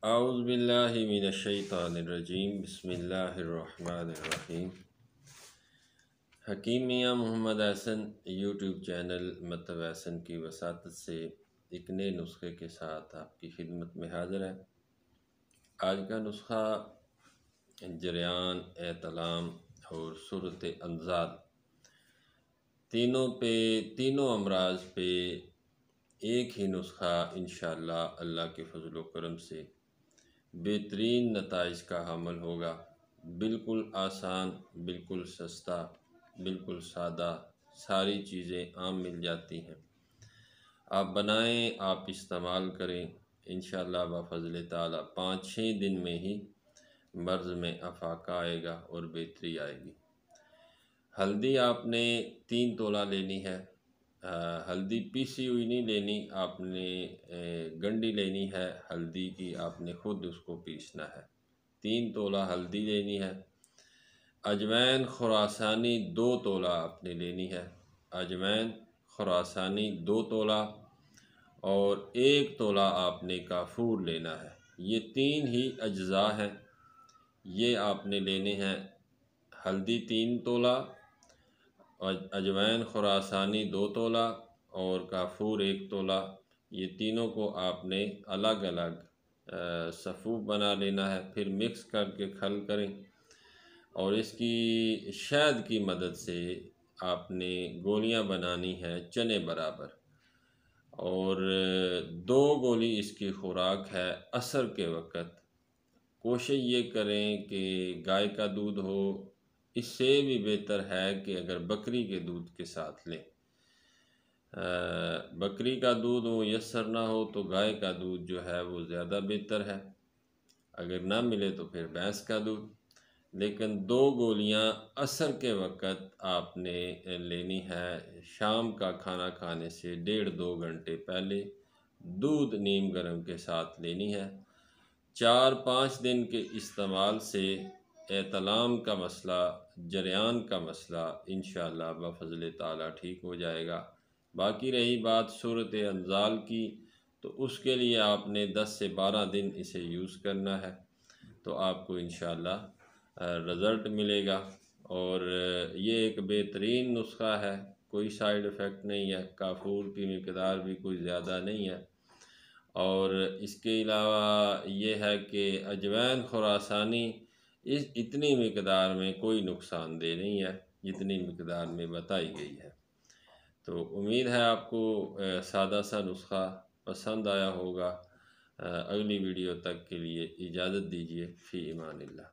औज़ुबिल्लाहि मिनश्शैतानिर्रजीम बिस्मिल्लाहिर्रहमानिर्रहीम। हकीम मियाँ Mohammad Ehsan YouTube channel मतलब एहसन की वसातत से एक नए नुस्खे के साथ आपकी खिदमत में हाज़िर है। आज का नुस्खा जरियान, एतलाम और सूरत अंज़ाल तीनों अमराज पे एक ही नुस्खा इंशाअल्लाह अल्लाह के फज़ल व करम से बेहतरीन नताइज का हामिल होगा। बिल्कुल आसान, बिल्कुल सस्ता, बिल्कुल सादा, सारी चीज़ें आम मिल जाती हैं। आप बनाएं, आप इस्तेमाल करें, इंशाअल्लाह बफ़ज़ल ताला 5-6 दिन में ही मर्ज़ में अफाका आएगा और बेहतरी आएगी। हल्दी आपने 3 तोला लेनी है। हल्दी पीसी हुई नहीं लेनी, आपने गंडी लेनी है हल्दी की, आपने ख़ुद उसको पीसना है। 3 तोला हल्दी लेनी है। अजवैन खुरासानी 2 तोला आपने लेनी है। अजवैन खुरासानी 2 तोला और 1 तोला आपने काफूर लेना है। ये 3 ही अज्ज़ा हैं, ये आपने लेने हैं। हल्दी 3 तोला, अजवैन खुरासानी 2 तोला और काफूर 1 तोला। ये तीनों को आपने अलग अलग सफ़ूफ बना लेना है। फिर मिक्स करके खल करें और इसकी शहद की मदद से आपने गोलियां बनानी है चने बराबर। और 2 गोली इसकी खुराक है असर के वक़्त। कोशिश ये करें कि गाय का दूध हो, इससे भी बेहतर है कि अगर बकरी के दूध के साथ लें। बकरी का दूध मुयस्सर ना हो तो गाय का दूध जो है वो ज़्यादा बेहतर है। अगर ना मिले तो फिर भैंस का दूध। लेकिन 2 गोलियां असर के वक़्त आपने लेनी है। शाम का खाना खाने से 1.5-2 घंटे पहले दूध नीम गर्म के साथ लेनी है। 4-5 दिन के इस्तेमाल से एतलाम का मसला, जरियान का मसला इंशाअल्लाह बफ़ज़ल ताला ठीक हो जाएगा। बाकी रही बात सूरत अंज़ाल की, तो उसके लिए आपने 10 से 12 दिन इसे यूज़ करना है, तो आपको इंशाअल्लाह रिज़ल्ट मिलेगा। और ये एक बेहतरीन नुस्खा है, कोई साइड इफ़ेक्ट नहीं है, काफूर की मिक़दार भी कोई ज़्यादा नहीं है। और इसके अलावा ये है कि अजवैन खुरासानी इतनी मिक़दार में कोई नुकसानदेह नहीं है जितनी मिक़दार में बताई गई है। तो उम्मीद है आपको सादा सा नुस्खा पसंद आया होगा। अगली वीडियो तक के लिए इजाज़त दीजिए। फ़ी इमानिल्लाह।